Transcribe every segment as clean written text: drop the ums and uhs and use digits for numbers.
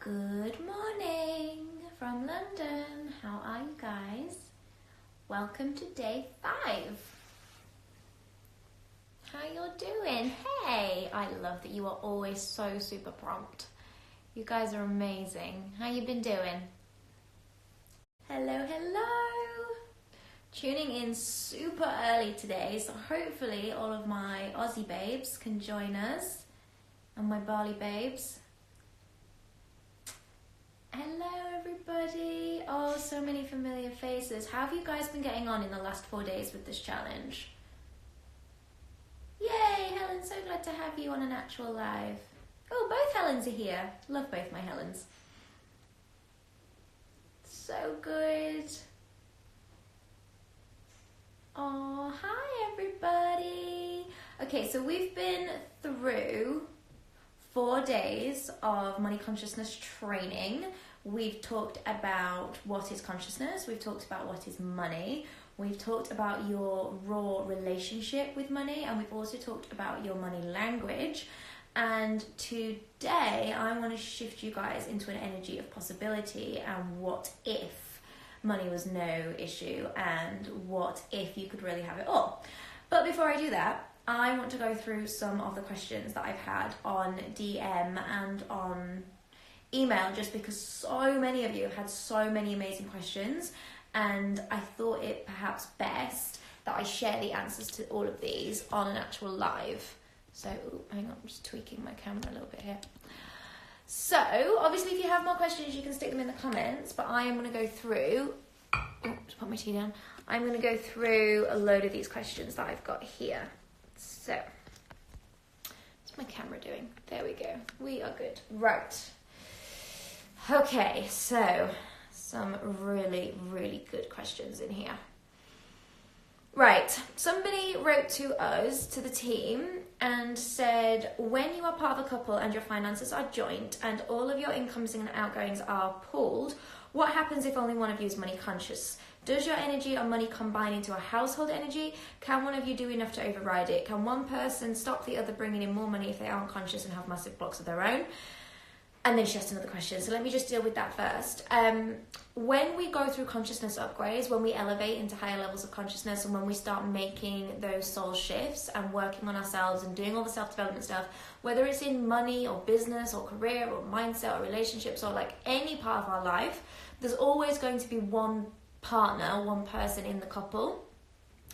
Good morning from London. How are you guys? Welcome to day 5. How y'all doing? Hey, I love that you are always so super prompt. You guys are amazing. How you been doing? Hello. Tuning in super early today, so hopefully all of my Aussie babes can join us and my Bali babes. Hello everybody. Oh, so many familiar faces. How have you guys been getting on in the last 4 days with this challenge? Yay, Helen, so glad to have you on an actual live. Oh, both Helens are here. Love both my Helens. So good. Oh, hi everybody. Okay, so we've been through 4 days of money consciousness training. We've talked about what is consciousness, we've talked about what is money, we've talked about your raw relationship with money, and we've also talked about your money language. And today I want to shift you guys into an energy of possibility and what if money was no issue and what if you could really have it all. But before I do that, I want to go through some of the questions that I've had on DM and on email, just because so many of you have had so many amazing questions, and I thought it perhaps best that I share the answers to all of these on an actual live. So, hang on, I'm just tweaking my camera a little bit here. So, obviously if you have more questions, you can stick them in the comments, but I am going to go through, just put my tea down, I'm going to go through a load of these questions that I've got here. So, what's my camera doing? There we go. We are good. Right. Okay, so some really, really good questions in here. Right. Somebody wrote to us, to the team, and said, when you are part of a couple and your finances are joint and all of your incomes and outgoings are pooled, what happens if only one of you is money conscious? Does your energy or money combine into a household energy? Can one of you do enough to override it? Can one person stop the other bringing in more money if they aren't conscious and have massive blocks of their own? And then she asked another question. So let me just deal with that first. When we go through consciousness upgrades, when we elevate into higher levels of consciousness, and when we start making those soul shifts and working on ourselves and doing all the self-development stuff, whether it's in money or business or career or mindset or relationships or like any part of our life, there's always going to be one partner, one person in the couple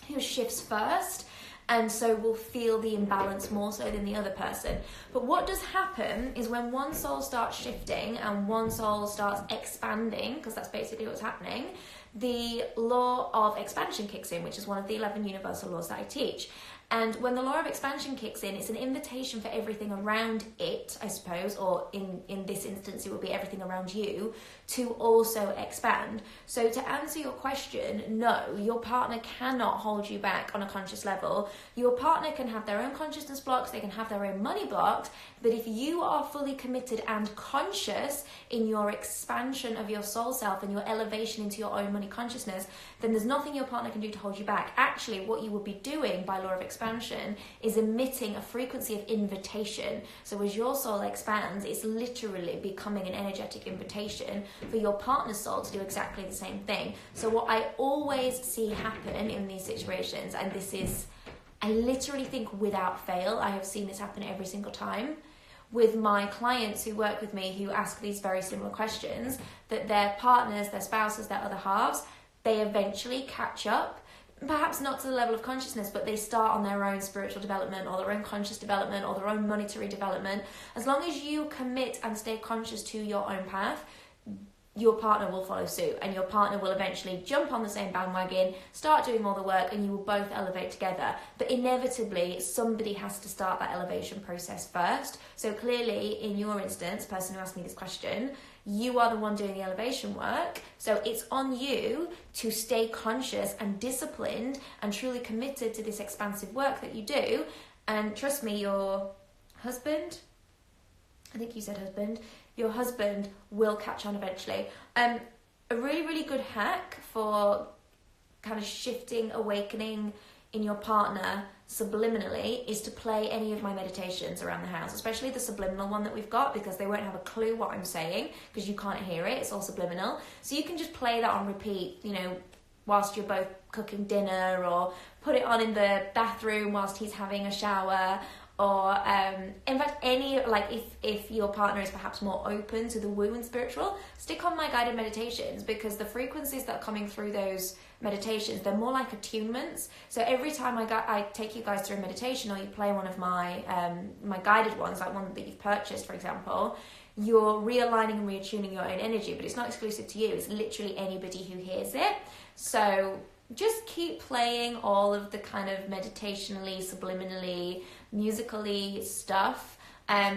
who shifts first, and so will feel the imbalance more so than the other person. But what does happen is when one soul starts shifting and one soul starts expanding, because that's basically what's happening, the law of expansion kicks in, which is one of the 11 universal laws that I teach. And when the law of expansion kicks in, it's an invitation for everything around it, I suppose, or in this instance, it would be everything around you, to also expand. So to answer your question, no, your partner cannot hold you back on a conscious level. Your partner can have their own consciousness blocks, they can have their own money blocks, but if you are fully committed and conscious in your expansion of your soul self and your elevation into your own money consciousness, then there's nothing your partner can do to hold you back. Actually, what you would be doing by law of expansion is emitting a frequency of invitation. So as your soul expands, it's literally becoming an energetic invitation for your partner's soul to do exactly the same thing. So what I always see happen in these situations, and this is, I literally think without fail, I have seen this happen every single time with my clients who work with me who ask these very similar questions, that their partners, their spouses, their other halves, they eventually catch up. Perhaps not to the level of consciousness, but they start on their own spiritual development or their own conscious development or their own monetary development. As long as you commit and stay conscious to your own path, your partner will follow suit, and your partner will eventually jump on the same bandwagon, start doing all the work, and you will both elevate together. But inevitably, somebody has to start that elevation process first. So clearly, in your instance, person who asked me this question, you are the one doing the elevation work. So it's on you to stay conscious and disciplined and truly committed to this expansive work that you do. And trust me, your husband, I think you said husband, your husband will catch on eventually. A really, really good hack for kind of shifting, awakening in your partner subliminally is to play any of my meditations around the house, especially the subliminal one that we've got, because they won't have a clue what I'm saying because you can't hear it. It's all subliminal. So you can just play that on repeat, you know, whilst you're both cooking dinner, or put it on in the bathroom whilst he's having a shower, or in fact any, like if your partner is perhaps more open to the woo and spiritual, stick on my guided meditations, because the frequencies that are coming through those meditations, they're more like attunements. So every time I take you guys through a meditation, or you play one of my my guided ones, like one that you've purchased, for example, you're realigning and reattuning your own energy. But it's not exclusive to you, it's literally anybody who hears it. So just keep playing all of the kind of meditationally, subliminally, musically stuff.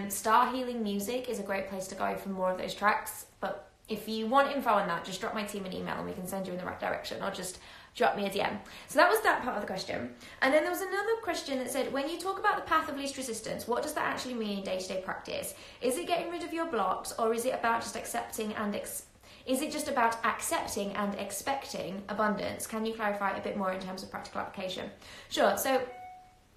Star Healing Music is a great place to go for more of those tracks. But if you want info on that, just drop my team an email and we can send you in the right direction, or just drop me a DM. So that was that part of the question. And then there was another question that said, when you talk about the path of least resistance, what does that actually mean in day-to-day practice? Is it getting rid of your blocks, or is it about just accepting and is it just about accepting and expecting abundance? Can you clarify a bit more in terms of practical application? Sure. So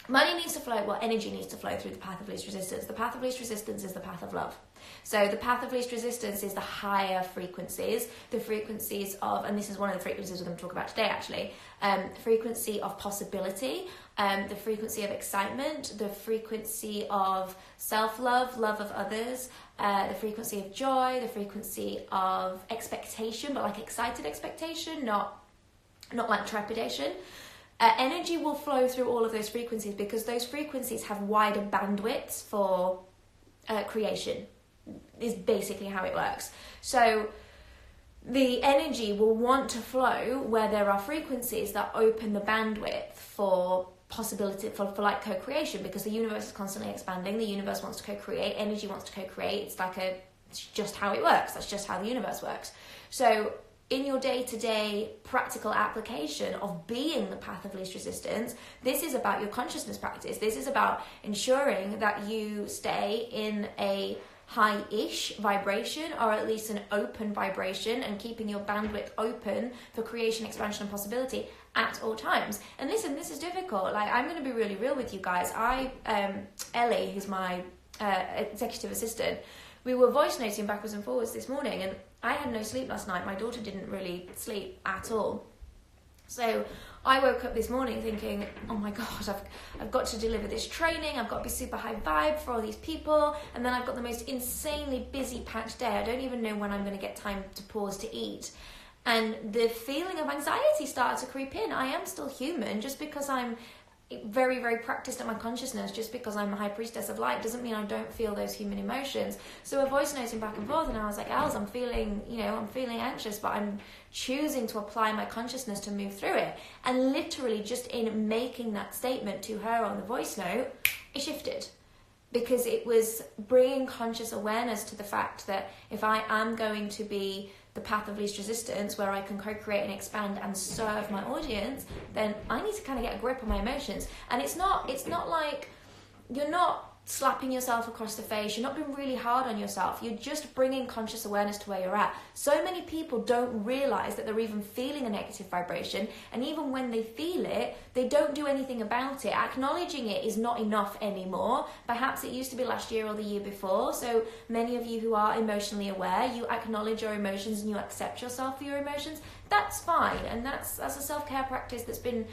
money needs to flow, energy needs to flow through the path of least resistance. The path of least resistance is the path of love. So the path of least resistance is the higher frequencies, the frequencies of, and this is one of the frequencies we're going to talk about today actually, frequency of possibility, the frequency of excitement, the frequency of self-love, love of others, the frequency of joy, the frequency of expectation, but like excited expectation, not like trepidation. Energy will flow through all of those frequencies, because those frequencies have wider bandwidths for creation, is basically how it works. So the energy will want to flow where there are frequencies that open the bandwidth for possibility, for like co-creation, because the universe is constantly expanding. The universe wants to co-create, energy wants to co-create. It's just how it works. That's just how the universe works. So in your day-to-day practical application of being the path of least resistance, this is about your consciousness practice. This is about ensuring that you stay in a high-ish vibration, or at least an open vibration, and keeping your bandwidth open for creation, expansion, and possibility at all times. And listen, this is difficult. Like, I'm going to be really real with you guys. Ellie, who's my executive assistant, we were voice noting backwards and forwards this morning, and I had no sleep last night. My daughter didn't really sleep at all. So I woke up this morning thinking, oh my God, I've got to deliver this training. I've got to be super high vibe for all these people. And then I've got the most insanely busy packed day. I don't even know when I'm going to get time to pause to eat. And the feeling of anxiety started to creep in. I am still human. Just because I'm very, very practiced at my consciousness, just because I'm a high priestess of light, doesn't mean I don't feel those human emotions. So we're voice noting back and forth, and I was like, Els, I'm feeling anxious, but I'm choosing to apply my consciousness to move through it. And literally just in making that statement to her on the voice note, it shifted. Because it was bringing conscious awareness to the fact that if I am going to be the path of least resistance, where I can co-create and expand and serve my audience, then I need to kind of get a grip on my emotions. And it's not like you're not slapping yourself across the face, you're not being really hard on yourself, you're just bringing conscious awareness to where you're at. So many people don't realize that they're even feeling a negative vibration, and even when they feel it, they don't do anything about it. Acknowledging it is not enough anymore. Perhaps it used to be last year or the year before. So many of you who are emotionally aware, you acknowledge your emotions and you accept yourself for your emotions. That's fine, and that's a self-care practice that's been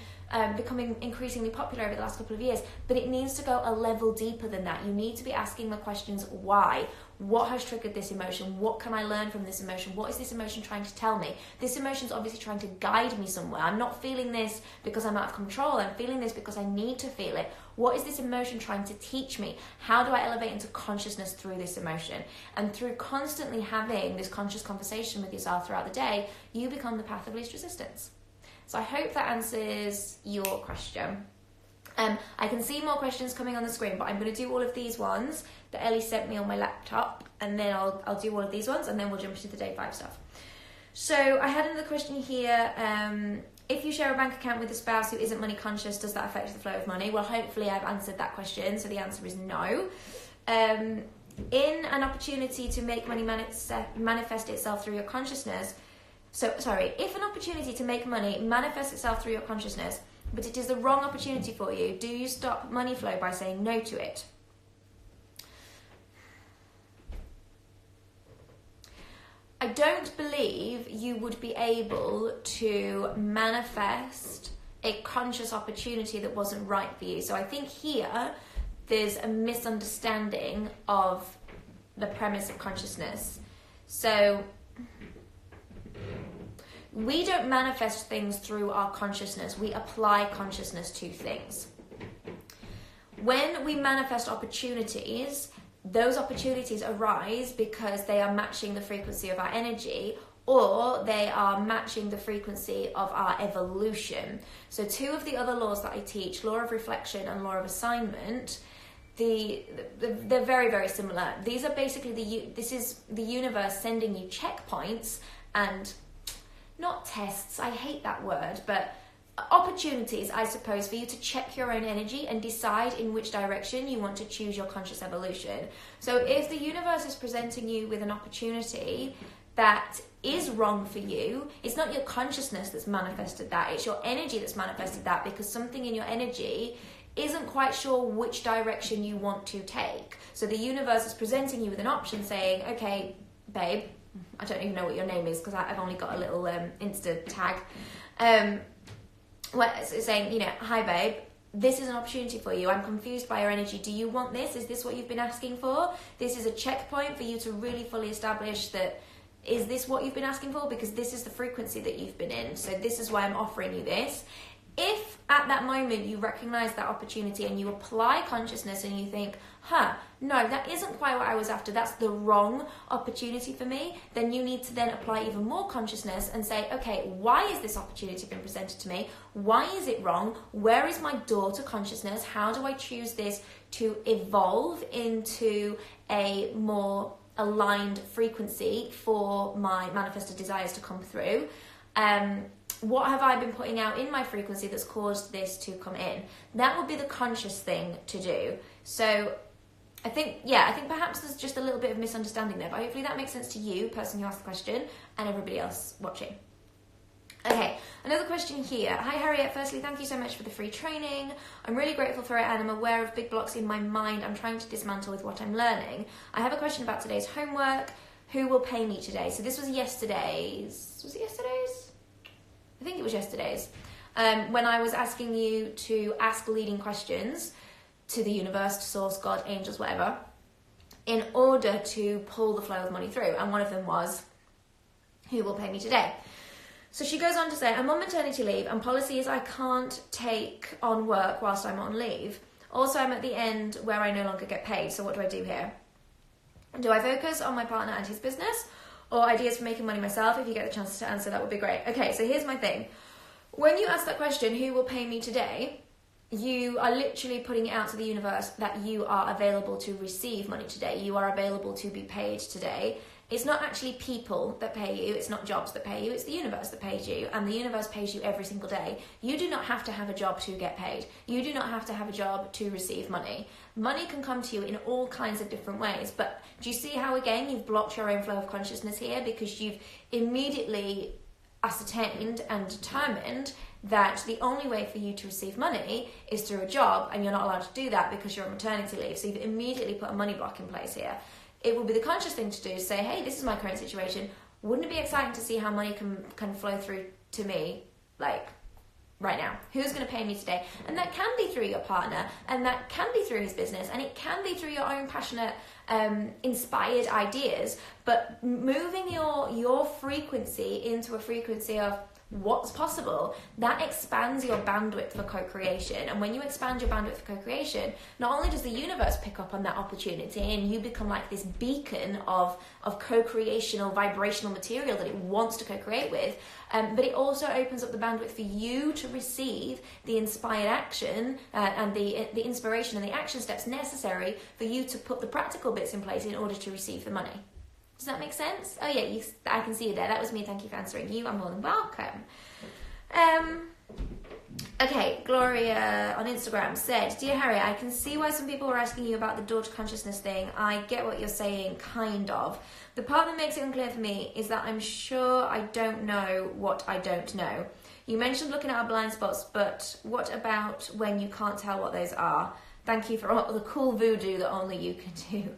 becoming increasingly popular over the last couple of years, but it needs to go a level deeper than that. You need to be asking the questions, why? What has triggered this emotion? What can I learn from this emotion? What is this emotion trying to tell me? This emotion is obviously trying to guide me somewhere. I'm not feeling this because I'm out of control. I'm feeling this because I need to feel it. What is this emotion trying to teach me? How do I elevate into consciousness through this emotion? And through constantly having this conscious conversation with yourself throughout the day, you become the path of least resistance. So I hope that answers your question. I can see more questions coming on the screen, but I'm going to do all of these ones that Ellie sent me on my laptop, and then I'll do all of these ones, and then we'll jump into the day 5 stuff. So I had another question here. If you share a bank account with a spouse who isn't money conscious, does that affect the flow of money? Well, hopefully I've answered that question, so the answer is no. In an opportunity to make money manifest itself through your consciousness, if an opportunity to make money manifests itself through your consciousness, but it is the wrong opportunity for you. Do you stop money flow by saying no to it? I don't believe you would be able to manifest a conscious opportunity that wasn't right for you. So I think here there's a misunderstanding of the premise of consciousness. So we don't manifest things through our consciousness. We apply consciousness to things. When we manifest opportunities, those opportunities arise because they are matching the frequency of our energy, or they are matching the frequency of our evolution. So two of the other laws that I teach, law of reflection and law of assignment, they're very, very similar. These are basically this is the universe sending you checkpoints and not tests, I hate that word, but opportunities, I suppose, for you to check your own energy and decide in which direction you want to choose your conscious evolution. So if the universe is presenting you with an opportunity that is wrong for you, it's not your consciousness that's manifested that, it's your energy that's manifested that, because something in your energy isn't quite sure which direction you want to take. So the universe is presenting you with an option saying, okay, babe, I don't even know what your name is because I've only got a little Insta tag. It's saying, you know, hi babe, this is an opportunity for you. I'm confused by your energy. Do you want this? Is this what you've been asking for? This is a checkpoint for you to really fully establish that, is this what you've been asking for? Because this is the frequency that you've been in. So this is why I'm offering you this. If at that moment you recognize that opportunity and you apply consciousness and you think, no, that isn't quite what I was after, that's the wrong opportunity for me, then you need to then apply even more consciousness and say, okay, why is this opportunity being presented to me? Why is it wrong? Where is my door to consciousness? How do I choose this to evolve into a more aligned frequency for my manifested desires to come through? What have I been putting out in my frequency that's caused this to come in? That would be the conscious thing to do. So I think perhaps there's just a little bit of misunderstanding there, but hopefully that makes sense to you, person who asked the question, and everybody else watching. Okay, another question here. Hi Harriet, firstly, thank you so much for the free training. I'm really grateful for it and I'm aware of big blocks in my mind I'm trying to dismantle with what I'm learning. I have a question about today's homework. Who will pay me today? So this was yesterday's. Was it yesterday's? I think it was yesterday's. When I was asking you to ask leading questions to the universe, to source, God, angels, whatever, in order to pull the flow of money through. And one of them was, who will pay me today? So she goes on to say, I'm on maternity leave and policy is I can't take on work whilst I'm on leave. Also, I'm at the end where I no longer get paid. So what do I do here? Do I focus on my partner and his business, or ideas for making money myself? If you get the chance to answer, that would be great. Okay, so here's my thing. When you ask that question, who will pay me today, you are literally putting it out to the universe that you are available to receive money today. You are available to be paid today. It's not actually people that pay you. It's not jobs that pay you. It's the universe that pays you. And the universe pays you every single day. You do not have to have a job to get paid. You do not have to have a job to receive money. Money can come to you in all kinds of different ways. But do you see how, again, you've blocked your own flow of consciousness here? Because you've immediately ascertained and determined that the only way for you to receive money is through a job, and you're not allowed to do that because you're on maternity leave. So you've immediately put a money block in place here. It would be the conscious thing to do is say, hey, this is my current situation. Wouldn't it be exciting to see how money can flow through to me, like, right now? Who's going to pay me today? And that can be through your partner, and that can be through his business, and it can be through your own passionate, inspired ideas. But moving your frequency into a frequency of what's possible, that expands your bandwidth for co-creation. And when you expand your bandwidth for co-creation, not only does the universe pick up on that opportunity and you become like this beacon of co-creational vibrational material that it wants to co-create with, but it also opens up the bandwidth for you to receive the inspired action and the inspiration and the action steps necessary for you to put the practical bits in place in order to receive the money. Does that make sense? Oh yeah, I can see you there. That was me. Thank you for answering. You are more than welcome. Okay, Gloria on Instagram said, Dear Harry, I can see why some people were asking you about the door to consciousness thing. I get what you're saying, kind of. The part that makes it unclear for me is that I'm sure I don't know what I don't know. You mentioned looking at our blind spots, but what about when you can't tell what those are? Thank you for all the cool voodoo that only you can do.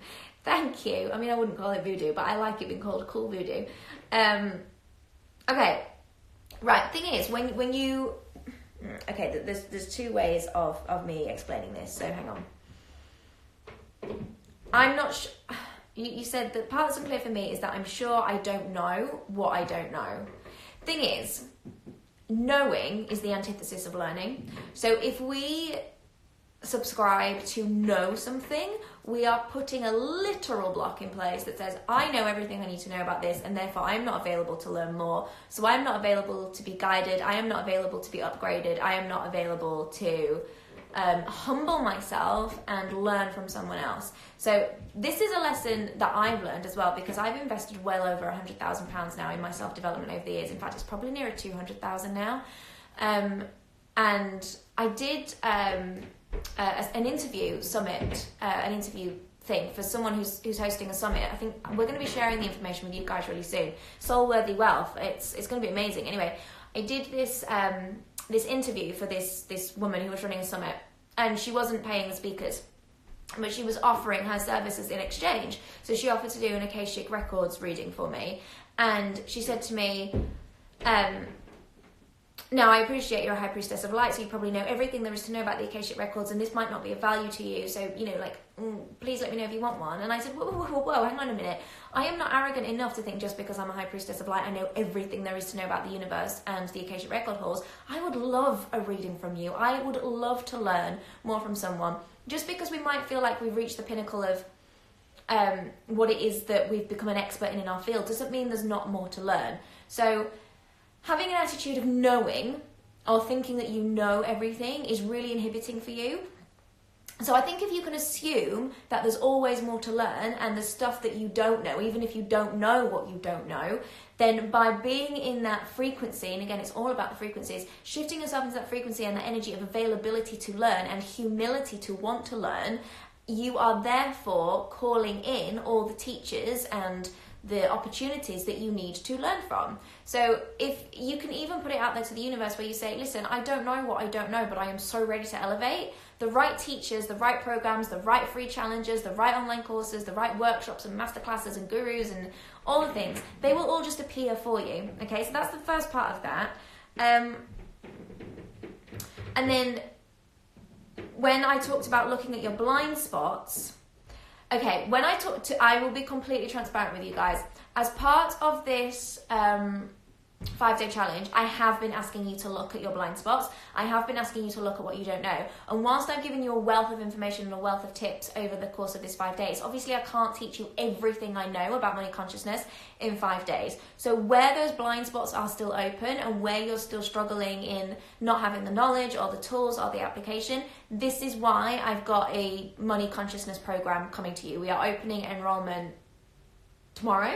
Thank you. I mean, I wouldn't call it voodoo, but I like it being called cool voodoo. Okay. Right. Thing is, when you... Okay, there's two ways of me explaining this, so hang on. I'm not sure... You said the part that's unclear for me is that I'm sure I don't know what I don't know. Thing is, knowing is the antithesis of learning. So if we subscribe to know something, we are putting a literal block in place that says, I know everything I need to know about this, and therefore I'm not available to learn more. So I'm not available to be guided. I am not available to be upgraded. I am not available to humble myself and learn from someone else. So this is a lesson that I've learned as well, because I've invested well over £100,000 now in my self-development over the years. In fact, it's probably nearer 200,000 now. And I did an interview summit, an interview thing for someone who's hosting a summit. I think we're going to be sharing the information with you guys really soon. Soul-Worthy Wealth. It's going to be amazing. Anyway, I did this this interview for this woman who was running a summit, and she wasn't paying the speakers, but she was offering her services in exchange. So she offered to do an Akashic Records reading for me, and she said to me, now, I appreciate you're a high priestess of light, so you probably know everything there is to know about the Akashic Records, and this might not be of value to you, so, please let me know if you want one. And I said, whoa, hang on a minute. I am not arrogant enough to think just because I'm a high priestess of light, I know everything there is to know about the universe and the Akashic Record halls. I would love a reading from you. I would love to learn more from someone. Just because we might feel like we've reached the pinnacle of what it is that we've become an expert in our field doesn't mean there's not more to learn. So having an attitude of knowing or thinking that you know everything is really inhibiting for you. So I think if you can assume that there's always more to learn and there's stuff that you don't know, even if you don't know what you don't know, then by being in that frequency, and again, it's all about the frequencies, shifting yourself into that frequency and that energy of availability to learn and humility to want to learn, you are therefore calling in all the teachers and the opportunities that you need to learn from. So if you can even put it out there to the universe where you say, listen, I don't know what I don't know, but I am so ready to elevate. The right teachers, the right programs, the right free challenges, the right online courses, the right workshops and masterclasses and gurus and all the things, they will all just appear for you. Okay, so that's the first part of that. And then when I talked about looking at your blind spots, okay, when I will be completely transparent with you guys. As part of this 5-day challenge, I have been asking you to look at your blind spots. I have been asking you to look at what you don't know. And whilst I've given you a wealth of information and a wealth of tips over the course of this 5 days, obviously I can't teach you everything I know about money consciousness in 5 days. So where those blind spots are still open and where you're still struggling in not having the knowledge or the tools or the application, this is why I've got a money consciousness program coming to you. We are opening enrollment tomorrow.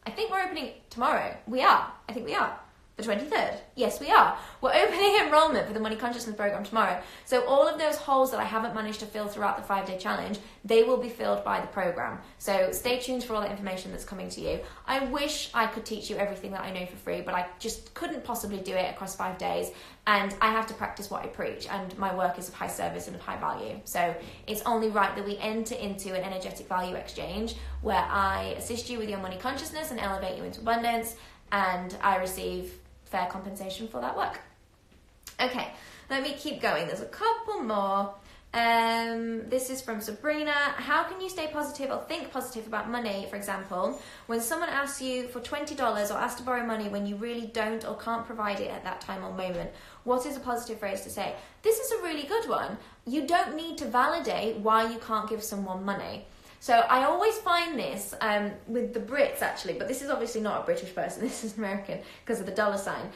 I think we're opening tomorrow. We are. I think we are. The 23rd. Yes, we are. We're opening enrollment for the Money Consciousness program tomorrow. So all of those holes that I haven't managed to fill throughout the 5-day challenge, they will be filled by the program. So stay tuned for all the information that's coming to you. I wish I could teach you everything that I know for free, but I just couldn't possibly do it across 5 days. And I have to practice what I preach, and my work is of high service and of high value. So it's only right that we enter into an energetic value exchange where I assist you with your money consciousness and elevate you into abundance, and I receive fair compensation for that work. Okay, let me keep going. There's a couple more. This is from Sabrina. How can you stay positive or think positive about money, for example, when someone asks you for $20 or asks to borrow money when you really don't or can't provide it at that time or moment? What is a positive phrase to say? This is a really good one. You don't need to validate why you can't give someone money. So I always find this with the Brits, actually, but this is obviously not a British person, this is American because of the dollar sign.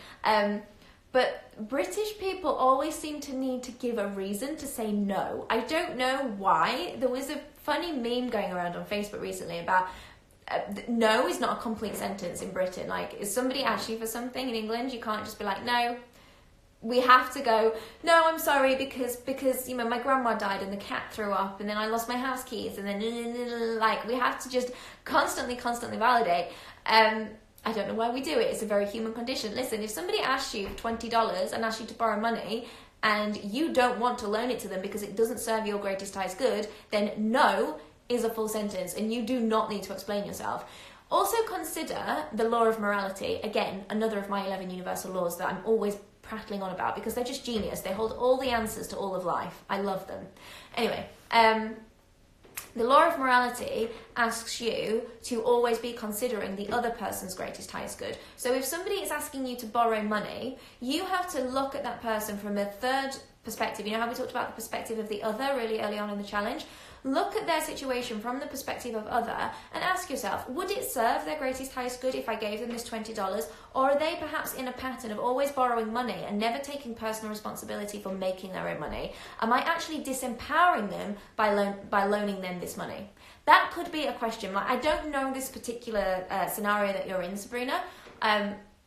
But British people always seem to need to give a reason to say no. I don't know why. There was a funny meme going around on Facebook recently about no is not a complete sentence in Britain. Like, is somebody asking for something in England, you can't just be like, no. We have to go, no, I'm sorry, because my grandma died and the cat threw up and then I lost my house keys and then, like, we have to just constantly validate. I don't know why we do it. It's a very human condition. Listen, if somebody asks you for $20 and asks you to borrow money and you don't want to loan it to them because it doesn't serve your greatest highest good, then no is a full sentence and you do not need to explain yourself. Also consider the law of morality. Again, another of my 11 universal laws that I'm always prattling on about because they're just genius. They hold all the answers to all of life. I love them. Anyway, the law of morality asks you to always be considering the other person's greatest highest good. So if somebody is asking you to borrow money, you have to look at that person from a third perspective. You know how we talked about the perspective of the other really early on in the challenge? Look at their situation from the perspective of other and ask yourself, would it serve their greatest highest good if I gave them this $20? Or are they perhaps in a pattern of always borrowing money and never taking personal responsibility for making their own money? Am I actually disempowering them by loaning them this money? That could be a question. Like, I don't know this particular scenario that you're in, Sabrina,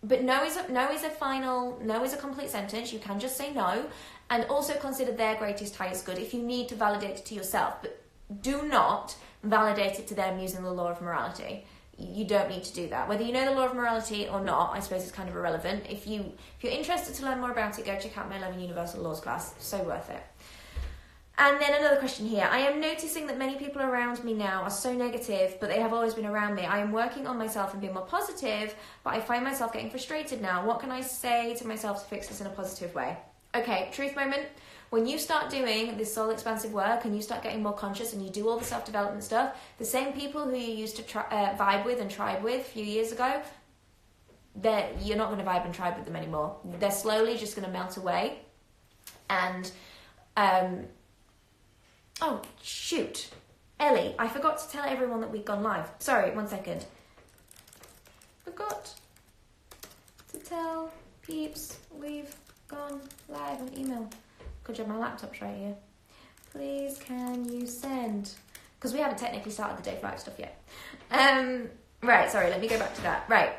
but no is a complete sentence. You can just say no. And also consider their greatest highest good if you need to validate it to yourself. But do not validate it to them using the law of morality. You don't need to do that. Whether you know the law of morality or not, I suppose it's kind of irrelevant. If you're interested to learn more about it, go check out my 11 Universal Laws class. So worth it. And then another question here. I am noticing that many people around me now are so negative, but they have always been around me. I am working on myself and being more positive, but I find myself getting frustrated now. What can I say to myself to fix this in a positive way? Okay, truth moment. When you start doing this soul expansive work and you start getting more conscious and you do all the self-development stuff, the same people who you used to vibe with and tribe with a few years ago, you're not going to vibe and tribe with them anymore. They're slowly just going to melt away. And, oh, shoot. Ellie, I forgot to tell everyone that we'd gone live. Sorry, 1 second. Forgot to tell peeps we've gone live on email. Good job, my laptop's right here. Please can you send? Because we haven't technically started the day 5 stuff yet. Right, sorry, let me go back to that. Right.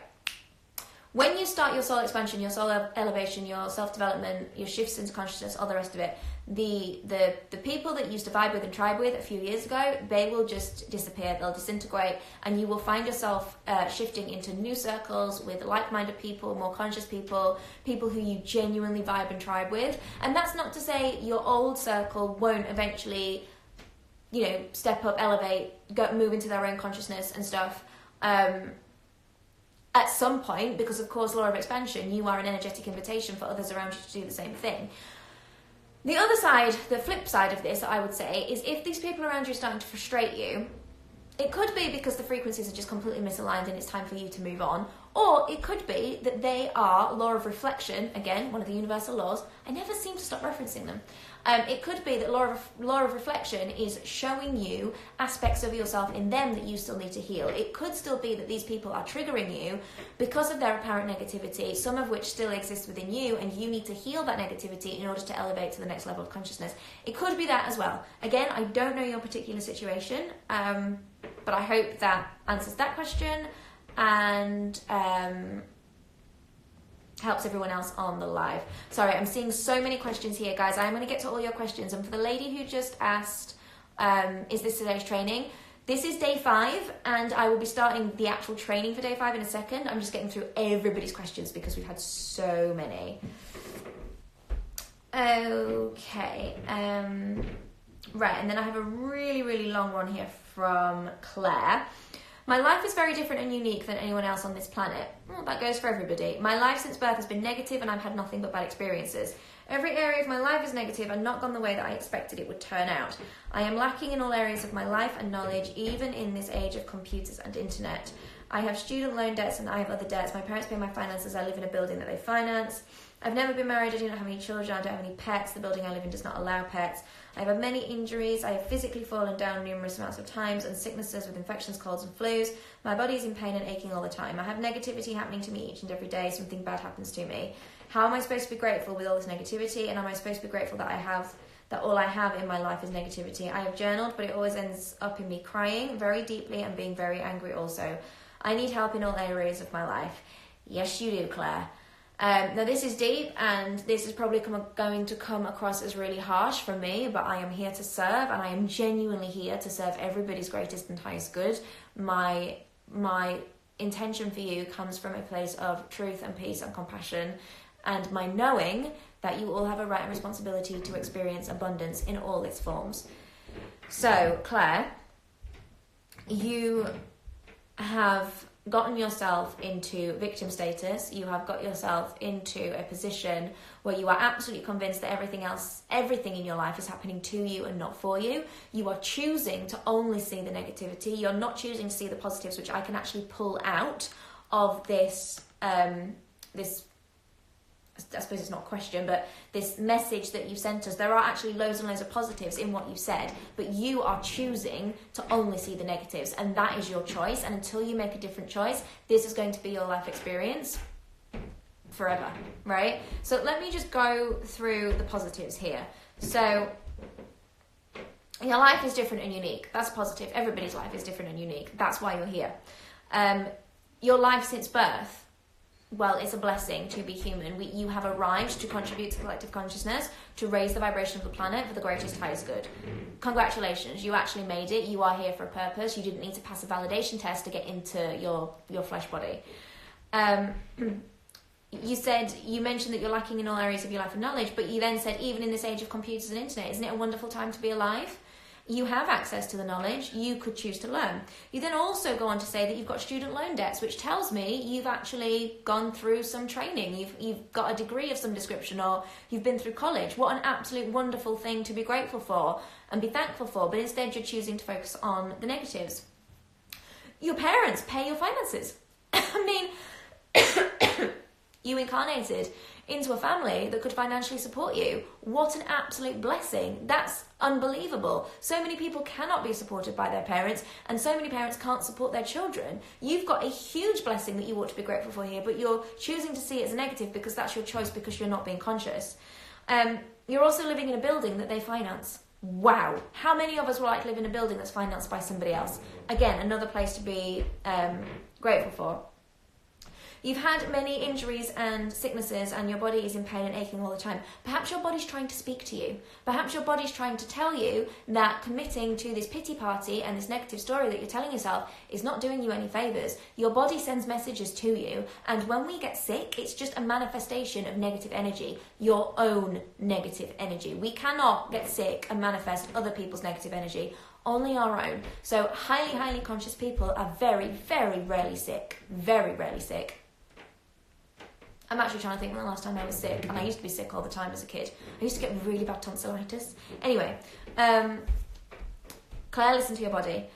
When you start your soul expansion, your soul elevation, your self-development, your shifts into consciousness, all the rest of it, the people that you used to vibe with and tribe with a few years ago, they will just disappear, they'll disintegrate, and you will find yourself shifting into new circles with like-minded people, more conscious people, people who you genuinely vibe and tribe with. And that's not to say your old circle won't eventually, step up, elevate, move into their own consciousness and stuff. At some point, because of course, law of expansion, you are an energetic invitation for others around you to do the same thing. The other side, the flip side of this, I would say, is if these people around you are starting to frustrate you, it could be because the frequencies are just completely misaligned and it's time for you to move on. Or it could be that they are law of reflection, again, one of the universal laws. I never seem to stop referencing them. It could be that law of reflection is showing you aspects of yourself in them that you still need to heal. It could still be that these people are triggering you because of their apparent negativity, some of which still exists within you, and you need to heal that negativity in order to elevate to the next level of consciousness. It could be that as well. Again, I don't know your particular situation, but I hope that answers that question and helps everyone else on the live. Sorry, I'm seeing so many questions here, guys. I'm going to get to all your questions. And for the lady who just asked, is this today's training? This is day 5, and I will be starting the actual training for day 5 in a second. I'm just getting through everybody's questions because we've had so many. Okay. Right, and then I have a really, really long one here from Claire. My life is very different and unique than anyone else on this planet. Well, that goes for everybody. My life since birth has been negative and I've had nothing but bad experiences. Every area of my life is negative and not gone the way that I expected it would turn out. I am lacking in all areas of my life and knowledge, even in this age of computers and internet. I have student loan debts and I have other debts. My parents pay my finances. I live in a building that they finance. I've never been married. I do not have any children. I don't have any pets. The building I live in does not allow pets. I have had many injuries. I have physically fallen down numerous amounts of times and sicknesses with infections, colds and flus. My body is in pain and aching all the time. I have negativity happening to me each and every day. Something bad happens to me. How am I supposed to be grateful with all this negativity? And am I supposed to be grateful that all I have in my life is negativity? I have journaled, but it always ends up in me crying very deeply and being very angry also. I need help in all areas of my life. Yes, you do, Claire. Now this is deep and this is probably going to come across as really harsh for me, but I am here to serve and I am genuinely here to serve everybody's greatest and highest good. My intention for you comes from a place of truth and peace and compassion, and my knowing that you all have a right and responsibility to experience abundance in all its forms. So, Claire, you have gotten yourself into victim status. You have got yourself into a position where you are absolutely convinced that everything in your life is happening to you and not for you. You are choosing to only see the negativity. You're not choosing to see the positives, which I can actually pull out of this, I suppose it's not a question, but this message that you sent us. There are actually loads and loads of positives in what you said, but you are choosing to only see the negatives, and that is your choice. And until you make a different choice, this is going to be your life experience forever, right? So let me just go through the positives here. So your life is different and unique. That's positive. Everybody's life is different and unique. That's why you're here. Your life since birth, well, it's a blessing to be human. You have arrived to contribute to collective consciousness, to raise the vibration of the planet for the greatest, highest good. Congratulations, you actually made it. You are here for a purpose. You didn't need to pass a validation test to get into your flesh body. You mentioned that you're lacking in all areas of your life and knowledge, but you then said, even in this age of computers and internet, isn't it a wonderful time to be alive? You have access to the knowledge. You could choose to learn. You then also go on to say that you've got student loan debts, which tells me you've actually gone through some training. You've got a degree of some description, or you've been through college. What an absolute wonderful thing to be grateful for and be thankful for. But instead, you're choosing to focus on the negatives. Your parents pay your finances. I mean, you incarnated into a family that could financially support you. What an absolute blessing. That's unbelievable. So many people cannot be supported by their parents, and so many parents can't support their children. You've got a huge blessing that you ought to be grateful for here, but you're choosing to see it as a negative because that's your choice, because you're not being conscious. You're also living in a building that they finance. Wow. How many of us would like to live in a building that's financed by somebody else? Again, another place to be grateful for. You've had many injuries and sicknesses, and your body is in pain and aching all the time. Perhaps your body's trying to speak to you. Perhaps your body's trying to tell you that committing to this pity party and this negative story that you're telling yourself is not doing you any favours. Your body sends messages to you, and when we get sick, it's just a manifestation of negative energy, your own negative energy. We cannot get sick and manifest other people's negative energy, only our own. So highly, highly conscious people are very, very rarely sick. Very rarely sick. I'm actually trying to think when the last time I was sick, and I used to be sick all the time as a kid. I used to get really bad tonsillitis. Anyway, Claire, listen to your body.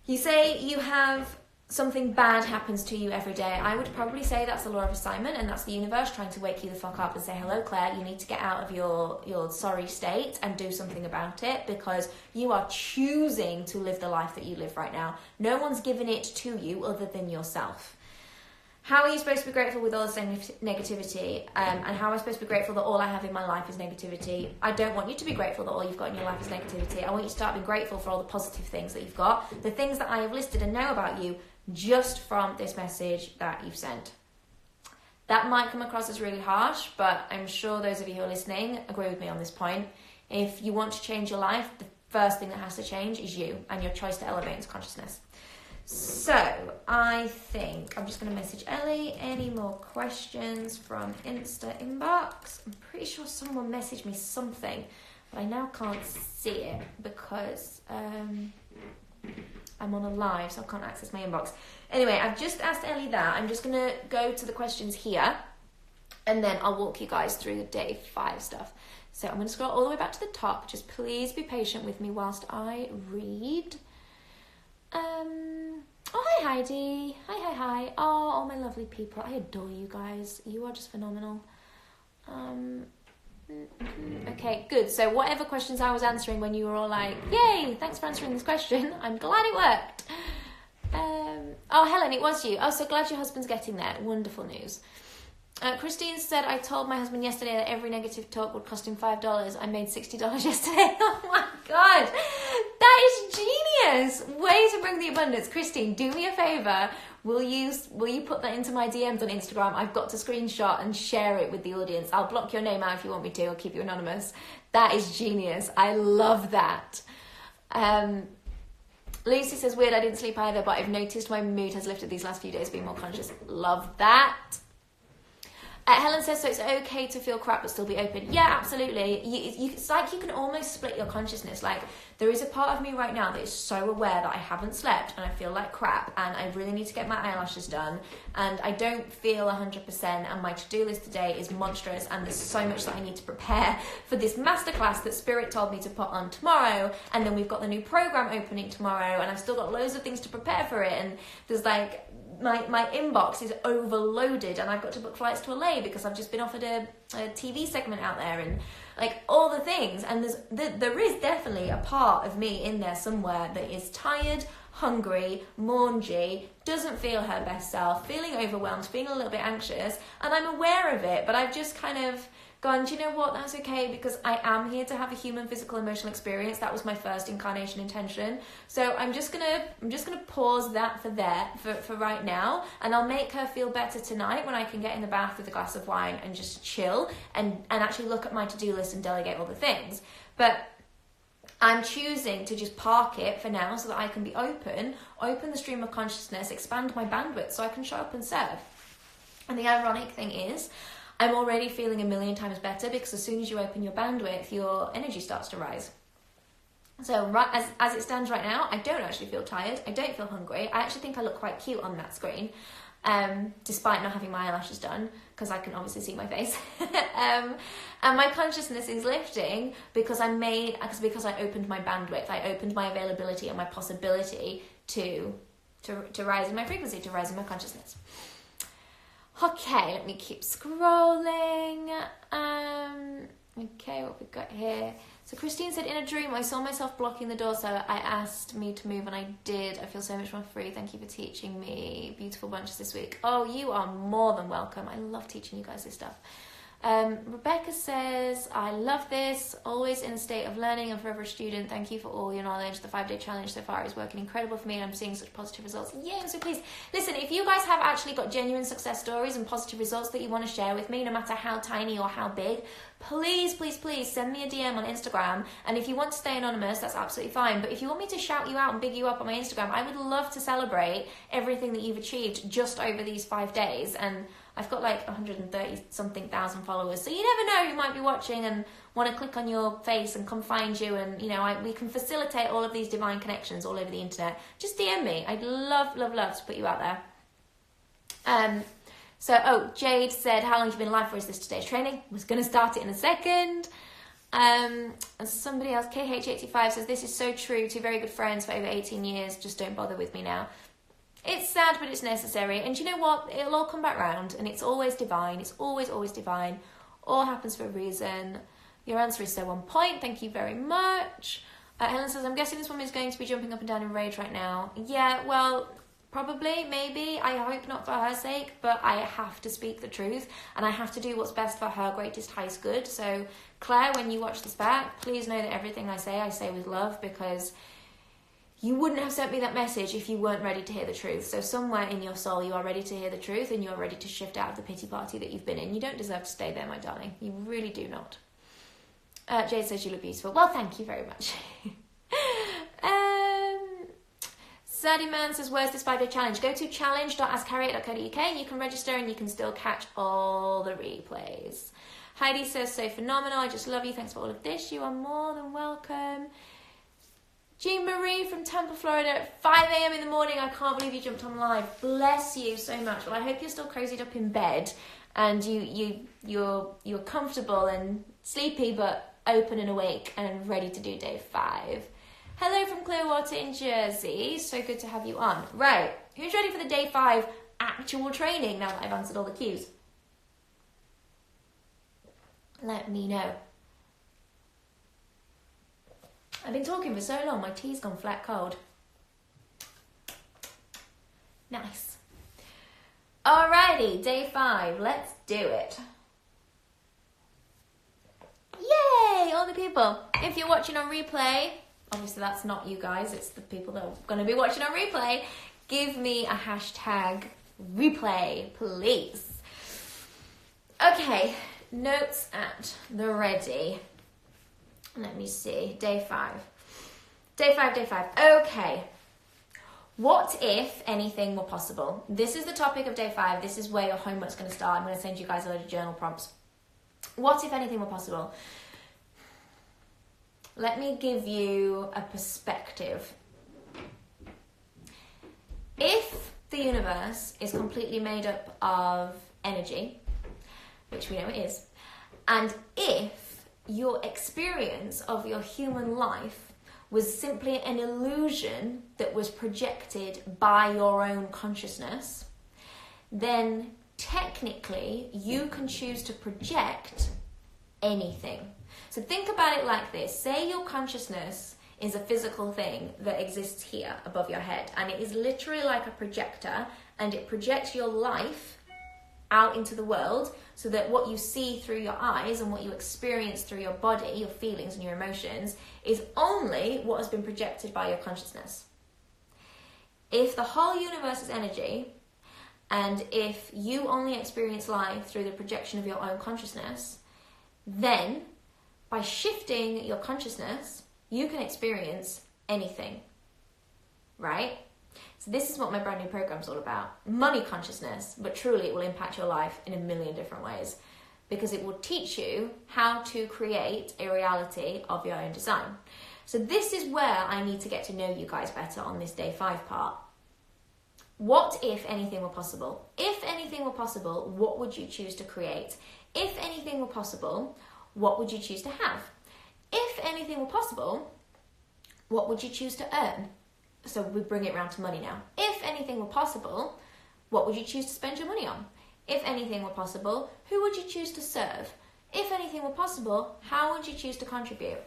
You say you have something bad happens to you every day. I would probably say that's the law of assignment, and that's the universe trying to wake you the fuck up and say, hello, Claire, you need to get out of your sorry state and do something about it, because you are choosing to live the life that you live right now. No one's given it to you other than yourself. How are you supposed to be grateful with all this negativity? And how am I supposed to be grateful that all I have in my life is negativity? I don't want you to be grateful that all you've got in your life is negativity. I want you to start being grateful for all the positive things that you've got, the things that I have listed and know about you just from this message that you've sent. That might come across as really harsh, but I'm sure those of you who are listening agree with me on this point. If you want to change your life, the first thing that has to change is you and your choice to elevate into consciousness. So, I think I'm just going to message Ellie. Any more questions from Insta inbox? I'm pretty sure someone messaged me something, but I now can't see it because I'm on a live, so I can't access my inbox. Anyway, I've just asked Ellie that. I'm just going to go to the questions here, and then I'll walk you guys through the day 5 stuff. So I'm going to scroll all the way back to the top. Just please be patient with me whilst I read. Oh, hi Heidi. Hi. Oh, all my lovely people. I adore you guys. You are just phenomenal. Okay, good. So whatever questions I was answering when you were all like, yay, thanks for answering this question. I'm glad it worked. Oh, Helen, it was you. Oh, so glad your husband's getting there. Wonderful news. Christine said, I told my husband yesterday that every negative talk would cost him $5. I made $60 yesterday. Oh my God. That is genius. Way to bring the abundance. Christine, do me a favor. Will you put that into my DMs on Instagram? I've got to screenshot and share it with the audience. I'll block your name out if you want me to. I'll keep you anonymous. That is genius. I love that. Lucy says, weird, I didn't sleep either, but I've noticed my mood has lifted these last few days, being more conscious. Love that. Helen says, so it's okay to feel crap but still be open. Yeah, absolutely. It's like you can almost split your consciousness. Like, there is a part of me right now that is so aware that I haven't slept and I feel like crap and I really need to get my eyelashes done and I don't feel 100% and my to-do list today is monstrous and there's so much that I need to prepare for this masterclass that Spirit told me to put on tomorrow, and then we've got the new program opening tomorrow and I've still got loads of things to prepare for it, and there's like... My inbox is overloaded and I've got to book flights to LA because I've just been offered a TV segment out there and like all the things, and there is definitely a part of me in there somewhere that is tired, hungry, maungy, doesn't feel her best self, feeling overwhelmed, feeling a little bit anxious, and I'm aware of it, but I've just kind of gone, do you know what, that's okay, because I am here to have a human, physical, emotional experience. That was my first incarnation intention. So I'm just gonna pause that for right now, and I'll make her feel better tonight when I can get in the bath with a glass of wine and just chill and actually look at my to-do list and delegate all the things. But I'm choosing to just park it for now so that I can be open the stream of consciousness, expand my bandwidth so I can show up and serve. And the ironic thing is, I'm already feeling a million times better because as soon as you open your bandwidth, your energy starts to rise. So right, as it stands right now, I don't actually feel tired. I don't feel hungry. I actually think I look quite cute on that screen, despite not having my eyelashes done, because I can obviously see my face. And my consciousness is lifting because I opened my bandwidth. I opened my availability and my possibility to rise in my frequency, to rise in my consciousness. Okay, let me keep scrolling. Okay, what we got here? So Christine said, in a dream, I saw myself blocking the door, so I asked me to move, and I did. I feel so much more free. Thank you for teaching me. Beautiful bunches this week. Oh, you are more than welcome. I love teaching you guys this stuff. Rebecca says, I love this, always in a state of learning and forever a student. Thank you for all your knowledge. The 5-day challenge so far is working incredible for me and I'm seeing such positive results. Yeah, I'm so pleased. Listen, if you guys have actually got genuine success stories and positive results that you want to share with me, no matter how tiny or how big, please send me a DM on Instagram. And if you want to stay anonymous, that's absolutely fine. But if you want me to shout you out and big you up on my Instagram, I would love to celebrate everything that you've achieved just over these 5 days. And I've got like 130 something thousand followers, so you never know who might be watching and want to click on your face and come find you, and we can facilitate all of these divine connections all over the internet. Just DM me. I'd love to put you out there. Jade said, how long have you been live for? Is this today's training? I was going to start it in a second. And somebody else, KH85, says, this is so true. 2 very good friends for over 18 years, just don't bother with me now. It's sad, but it's necessary. And you know what? It'll all come back round, and it's always divine. It's always divine. All happens for a reason. Your answer is so on point. Thank you very much. Helen says, I'm guessing this woman is going to be jumping up and down in rage right now. Yeah, well, probably, maybe. I hope not for her sake, but I have to speak the truth, and I have to do what's best for her greatest, highest good. So, Claire, when you watch this back, please know that everything I say with love, because you wouldn't have sent me that message if you weren't ready to hear the truth. So somewhere in your soul, you are ready to hear the truth and you are ready to shift out of the pity party that you've been in. You don't deserve to stay there, my darling. You really do not. Jade says you look beautiful. Well, thank you very much. Zaddy Man says, where's this 5-day challenge? Go to challenge.askharriet.co.uk and you can register and you can still catch all the replays. Heidi says, so phenomenal. I just love you. Thanks for all of this. You are more than welcome. Jean Marie from Tampa, Florida at 5 a.m. in the morning. I can't believe you jumped on live. Bless you so much. Well, I hope you're still cozied up in bed and you're comfortable and sleepy, but open and awake and ready to do day 5. Hello from Clearwater in Jersey. So good to have you on. Right, who's ready for the day 5 actual training now that I've answered all the cues? Let me know. I've been talking for so long, my tea's gone flat cold. Nice. Alrighty, day 5, let's do it. Yay, all the people. If you're watching on replay, obviously that's not you guys, it's the people that are going to be watching on replay, give me a hashtag replay, please. Okay, notes at the ready. Let me see. Day 5. Okay. What if anything were possible? This is the topic of day 5. This is where your homework's going to start. I'm going to send you guys a load of journal prompts. What if anything were possible? Let me give you a perspective. If the universe is completely made up of energy, which we know it is, and if your experience of your human life was simply an illusion that was projected by your own consciousness, then technically you can choose to project anything. So think about it like this. Say your consciousness is a physical thing that exists here above your head, and it is literally like a projector, and it projects your life out into the world so that what you see through your eyes and what you experience through your body, your feelings and your emotions, is only what has been projected by your consciousness. If the whole universe is energy, and if you only experience life through the projection of your own consciousness, then by shifting your consciousness, you can experience anything, right? So this is what my brand new program is all about. Money consciousness, but truly it will impact your life in a million different ways, because it will teach you how to create a reality of your own design. So this is where I need to get to know you guys better on this day 5 part. What if anything were possible? If anything were possible, what would you choose to create? If anything were possible, what would you choose to have? If anything were possible, what would you choose to earn? So we bring it around to money now. If anything were possible, what would you choose to spend your money on? If anything were possible, who would you choose to serve? If anything were possible, how would you choose to contribute?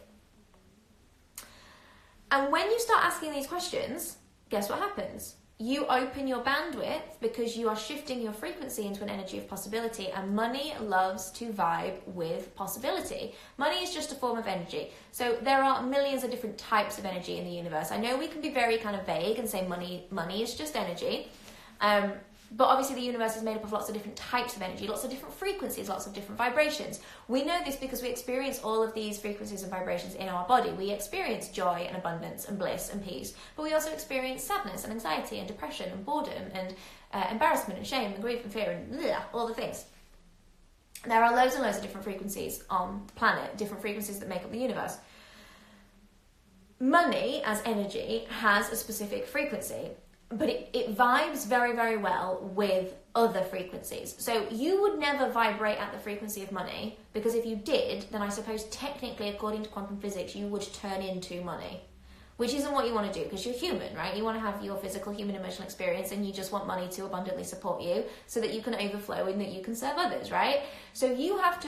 And when you start asking these questions, guess what happens? You open your bandwidth because you are shifting your frequency into an energy of possibility, and money loves to vibe with possibility. Money is just a form of energy. So there are millions of different types of energy in the universe. I know we can be very kind of vague and say money is just energy. But obviously the universe is made up of lots of different types of energy, lots of different frequencies, lots of different vibrations. We know this because we experience all of these frequencies and vibrations in our body. We experience joy and abundance and bliss and peace, but we also experience sadness and anxiety and depression and boredom and embarrassment and shame and grief and fear and all the things. There are loads and loads of different frequencies on the planet, different frequencies that make up the universe. Money as energy has a specific frequency, but it vibes very, very well with other frequencies. So you would never vibrate at the frequency of money, because if you did, then I suppose technically, according to quantum physics, you would turn into money, which isn't what you want to do, because you're human, right? You want to have your physical, human, emotional experience, and you just want money to abundantly support you so that you can overflow and that you can serve others, right? So you have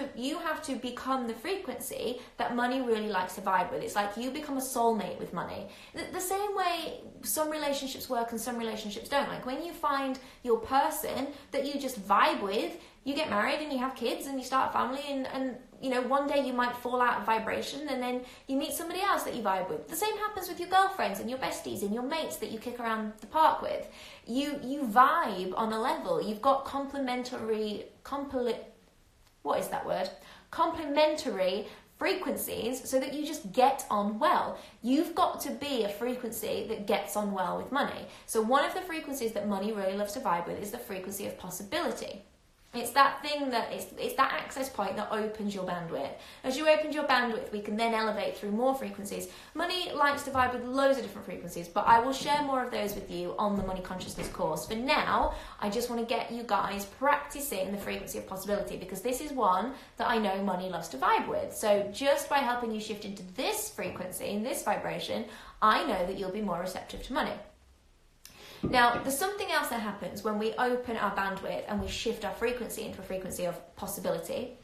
to become the frequency that money really likes to vibe with. It's like you become a soulmate with money. The same way some relationships work and some relationships don't. Like when you find your person that you just vibe with, you get married and you have kids and you start a family, and you know, one day you might fall out of vibration and then you meet somebody else that you vibe with. The same happens with your girlfriends and your besties and your mates that you kick around the park with. You vibe on a level. You've got complementary frequencies so that you just get on well. You've got to be a frequency that gets on well with money. So one of the frequencies that money really loves to vibe with is the frequency of possibility. It's that thing that it's that access point that opens your bandwidth. As you open your bandwidth, we can then elevate through more frequencies. Money likes to vibe with loads of different frequencies, but I will share more of those with you on the Money Consciousness course. For now, I just want to get you guys practicing the frequency of possibility, because this is one that I know money loves to vibe with. So just by helping you shift into this frequency, in this vibration, I know that you'll be more receptive to money. Now, there's something else that happens when we open our bandwidth and we shift our frequency into a frequency of possibility,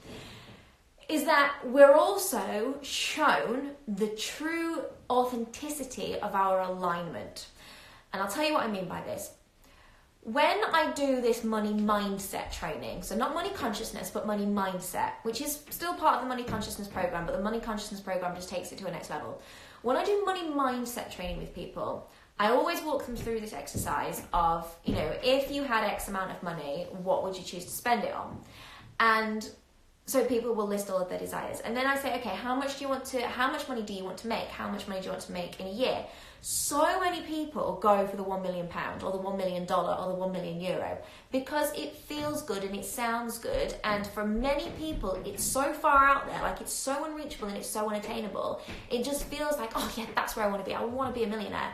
is that we're also shown the true authenticity of our alignment. And I'll tell you what I mean by this. When I do this money mindset training, so not money consciousness, but money mindset, which is still part of the Money Consciousness program, but the Money Consciousness program just takes it to a next level. When I do money mindset training with people, I always walk them through this exercise of, you know, if you had X amount of money, what would you choose to spend it on? And so people will list all of their desires. And then I say, okay, how much money do you want to make? How much money do you want to make in a year? so many people go for the £1 million or the $1 million or the €1 million because it feels good and it sounds good. And for many people, it's so far out there, like it's so unreachable and it's so unattainable. It just feels like, oh yeah, that's where I want to be. I want to be a millionaire.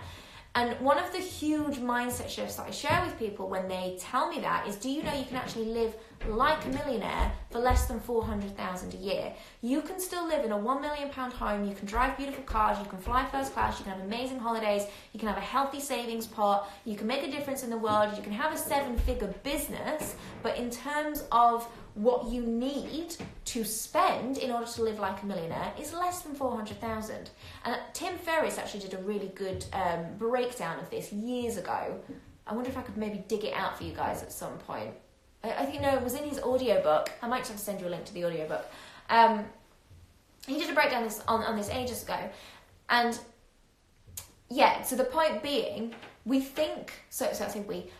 And one of the huge mindset shifts that I share with people when they tell me that is, do you know you can actually live like a millionaire for less than $400,000 a year? You can still live in a £1 million home, you can drive beautiful cars, you can fly first class, you can have amazing holidays, you can have a healthy savings pot, you can make a difference in the world, you can have a 7-figure business, but in terms of what you need to spend in order to live like a millionaire is less than 400,000. And Tim Ferriss actually did a really good breakdown of this years ago. I wonder if I could maybe dig it out for you guys at some point. I think, no, it was in his audiobook. I might have to send you a link to the audiobook. He did a breakdown on this ages ago. And yeah, so the point being, we think,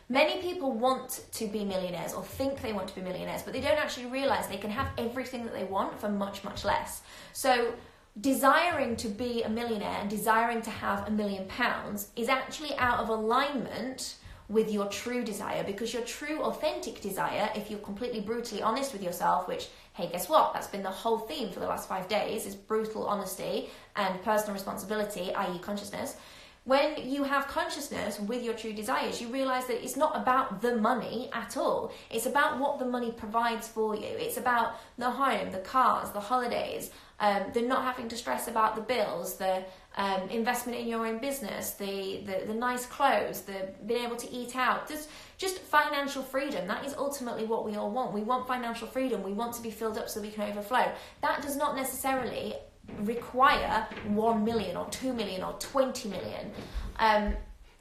many people want to be millionaires or think they want to be millionaires, but they don't actually realise they can have everything that they want for much, much less. So desiring to be a millionaire and desiring to have £1 million is actually out of alignment with your true desire, because your true authentic desire, if you're completely brutally honest with yourself, which, hey, guess what? That's been the whole theme for the last 5 days, is brutal honesty and personal responsibility, i.e. consciousness. When you have consciousness with your true desires, you realize that it's not about the money at all. It's about what the money provides for you. It's about the home, the cars, the holidays, the not having to stress about the bills, the investment in your own business, the nice clothes, the being able to eat out, just financial freedom. That is ultimately what we all want. We want financial freedom. We want to be filled up so we can overflow. That does not necessarily require 1 million or 2 million or 20 million.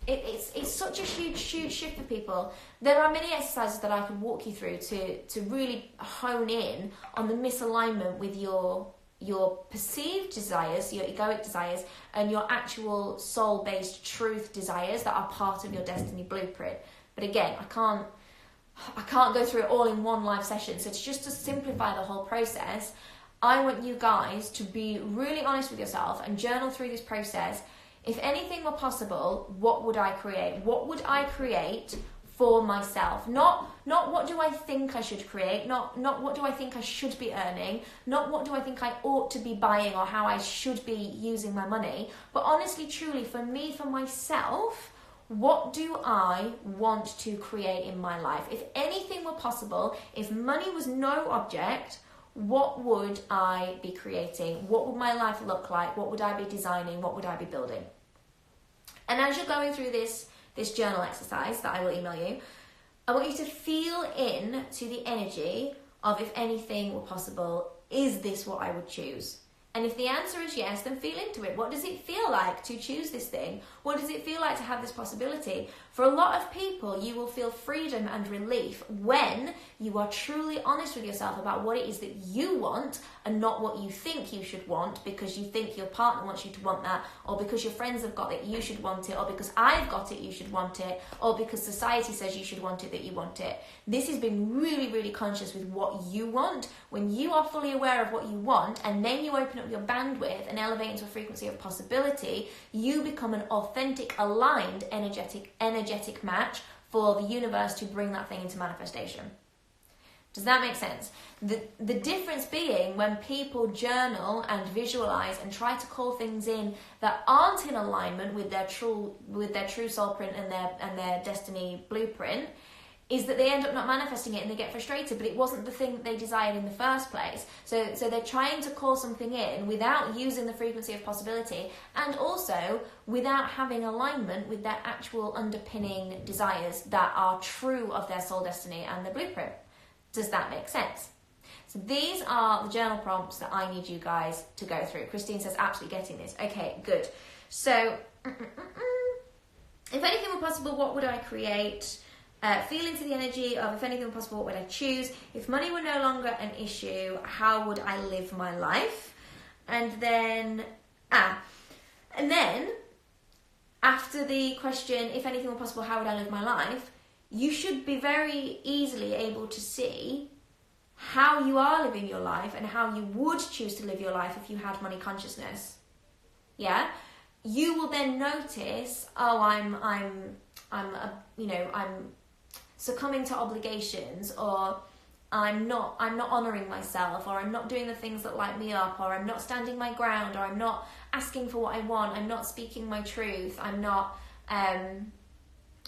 It's such a huge shift for people. There are many exercises that I could walk you through to really hone in on the misalignment with your perceived desires, your egoic desires, and your actual soul-based truth desires that are part of your destiny blueprint. But again, I can't go through it all in one live session. So just to simplify the whole process, I want you guys to be really honest with yourself and journal through this process. If anything were possible, what would I create? What would I create for myself? Not what do I think I should create, not what do I think I should be earning, not what do I think I ought to be buying or how I should be using my money, but honestly, truly, for me, for myself, what do I want to create in my life? If anything were possible, if money was no object, what would I be creating? What would my life look like? What would I be designing? What would I be building? And as you're going through this journal exercise that I will email you, I want you to feel in to the energy of, if anything were possible, is this what I would choose? And if the answer is yes, then feel into it. What does it feel like to choose this thing? What does it feel like to have this possibility? For a lot of people, you will feel freedom and relief when you are truly honest with yourself about what it is that you want and not what you think you should want because you think your partner wants you to want that, or because your friends have got it, you should want it, or because I've got it, you should want it, or because society says you should want it, that you want it. This is being really, really conscious with what you want. When you are fully aware of what you want and then you open up your bandwidth and elevate into a frequency of possibility, you become an authentic, aligned, energetic match for the universe to bring that thing into manifestation. Does that make sense? The difference being, when people journal and visualize and try to call things in that aren't in alignment with their true soul print and their destiny blueprint, is that they end up not manifesting it and they get frustrated, but it wasn't the thing that they desired in the first place. So they're trying to call something in without using the frequency of possibility, and also without having alignment with their actual underpinning desires that are true of their soul destiny and their blueprint. Does that make sense? So these are the journal prompts that I need you guys to go through. Christine says, absolutely getting this. Okay, good. So, if anything were possible, what would I create? Feel into the energy of, if anything were possible, what would I choose? If money were no longer an issue, how would I live my life? And then after the question, if anything were possible, how would I live my life? You should be very easily able to see how you are living your life and how you would choose to live your life if you had money consciousness. Yeah? you will then notice, oh, I'm succumbing to obligations, or I'm not honouring myself, or I'm not doing the things that light me up, or I'm not standing my ground, or I'm not asking for what I want, I'm not speaking my truth, I'm not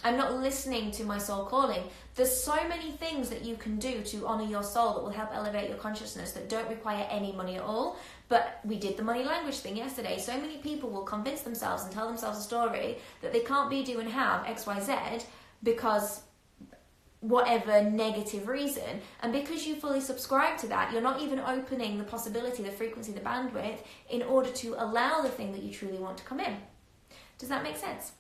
listening to my soul calling. There's so many things that you can do to honour your soul that will help elevate your consciousness that don't require any money at all. But we did the money language thing yesterday. So many people will convince themselves and tell themselves a story that they can't be, do and have XYZ because whatever negative reason, and because you fully subscribe to that, you're not even opening the possibility, the frequency, the bandwidth in order to allow the thing that you truly want to come in. Does that make sense?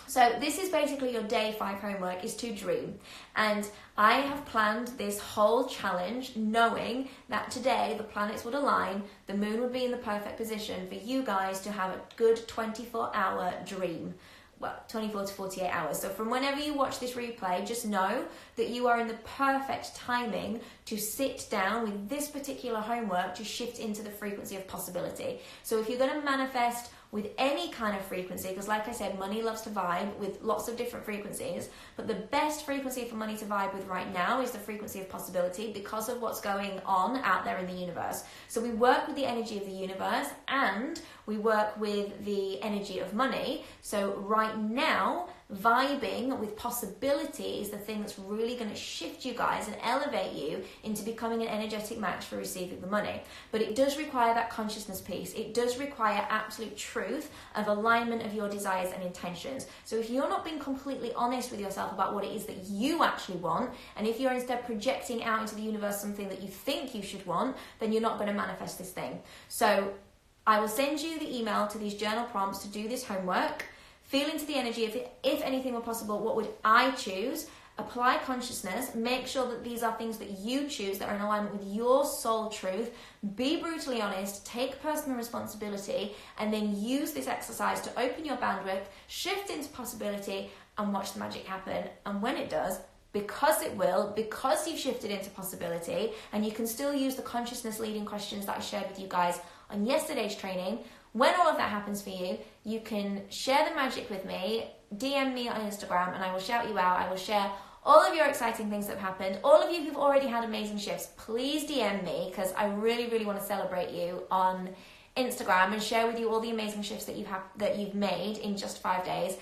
So this is basically your day 5 homework, is to dream. And I have planned this whole challenge knowing that today the planets would align, the moon would be in the perfect position for you guys to have a good 24-hour dream. Well, 24 to 48 hours. So from whenever you watch this replay, just know that you are in the perfect timing to sit down with this particular homework to shift into the frequency of possibility. So if you're going to manifest with any kind of frequency, because like I said, money loves to vibe with lots of different frequencies, but the best frequency for money to vibe with right now is the frequency of possibility because of what's going on out there in the universe. So we work with the energy of the universe and we work with the energy of money. So right now, vibing with possibility is the thing that's really going to shift you guys and elevate you into becoming an energetic match for receiving the money. But it does require that consciousness piece. It does require absolute truth of alignment of your desires and intentions. So if you're not being completely honest with yourself about what it is that you actually want, and if you're instead projecting out into the universe something that you think you should want, then you're not going to manifest this thing. So I will send you the email to these journal prompts to do this homework. Feel into the energy. If anything were possible, what would I choose? Apply consciousness. Make sure that these are things that you choose that are in alignment with your soul truth. Be brutally honest. Take personal responsibility. And then use this exercise to open your bandwidth, shift into possibility, and watch the magic happen. And when it does, because it will, because you've shifted into possibility, and you can still use the consciousness leading questions that I shared with you guys on yesterday's training. When all of that happens for you, you can share the magic with me, DM me on Instagram, and I will shout you out. I will share all of your exciting things that have happened. All of you who've already had amazing shifts, please DM me, because I really, really want to celebrate you on Instagram and share with you all the amazing shifts that you've made in just 5 days.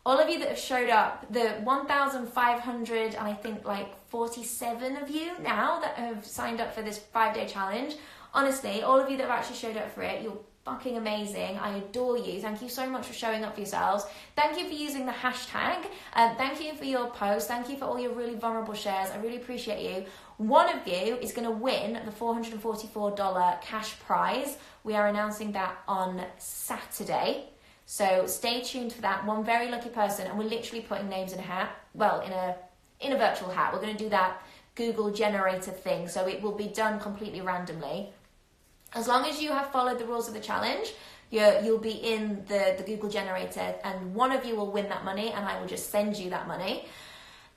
All of you that have showed up, the 1,500 and I think like 47 of you now that have signed up for this 5-day challenge. Honestly, all of you that have actually showed up for it, you're fucking amazing. I adore you. Thank you so much for showing up for yourselves. Thank you for using the hashtag. Thank you for your posts. Thank you for all your really vulnerable shares. I really appreciate you. One of you is going to win the $444 cash prize. We are announcing that on Saturday. So stay tuned for that. One very lucky person, and we're literally putting names in a hat. Well, in a virtual hat. We're going to do that Google generator thing. So it will be done completely randomly. As long as you have followed the rules of the challenge, you'll be in the Google generator, and one of you will win that money, and I will just send you that money.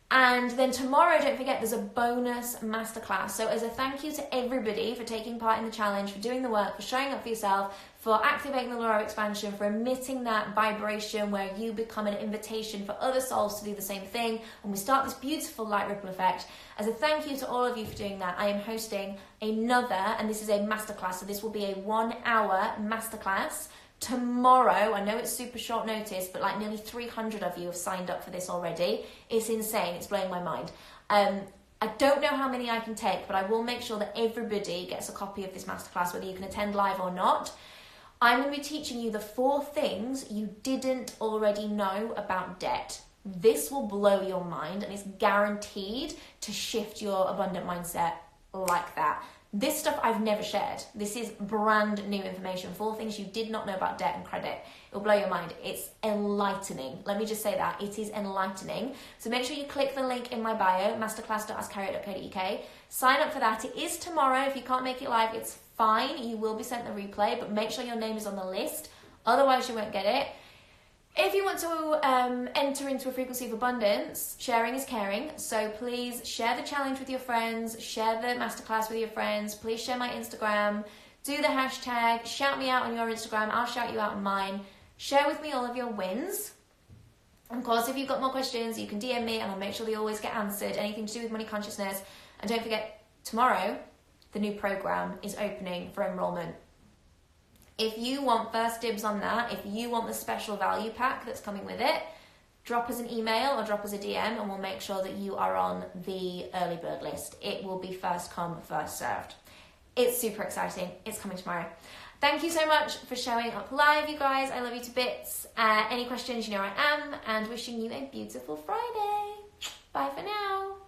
And then tomorrow, don't forget, there's a bonus masterclass. So as a thank you to everybody for taking part in the challenge, for doing the work, for showing up for yourself, for activating the law of expansion, for emitting that vibration where you become an invitation for other souls to do the same thing, and we start this beautiful light ripple effect. As a thank you to all of you for doing that, I am hosting another, and this is a masterclass, so this will be a 1-hour masterclass tomorrow. I know it's super short notice, but like nearly 300 of you have signed up for this already. It's insane. It's blowing my mind. I don't know how many I can take, but I will make sure that everybody gets a copy of this masterclass, whether you can attend live or not. I'm going to be teaching you the 4 things you didn't already know about debt. This will blow your mind, and it's guaranteed to shift your abundant mindset like that. This stuff I've never shared. This is brand new information. 4 things you did not know about debt and credit. It'll blow your mind. It's enlightening. Let me just say that. It is enlightening. So make sure you click the link in my bio, masterclass.askharriet.co.uk. Sign up for that. It is tomorrow. If you can't make it live, it's fine. You will be sent the replay, but make sure your name is on the list. Otherwise, you won't get it. If you want to enter into a frequency of abundance, sharing is caring. So please share the challenge with your friends, share the masterclass with your friends. Please share my Instagram, do the hashtag, shout me out on your Instagram. I'll shout you out on mine. Share with me all of your wins. Of course, if you've got more questions, you can DM me and I'll make sure they always get answered. Anything to do with money consciousness. And don't forget, tomorrow, the new program is opening for enrollment. If you want first dibs on that, if you want the special value pack that's coming with it, drop us an email or drop us a DM and we'll make sure that you are on the early bird list. It will be first come, first served. It's super exciting. It's coming tomorrow. Thank you so much for showing up live, you guys. I love you to bits. Any questions, you know I am. And wishing you a beautiful Friday. Bye for now.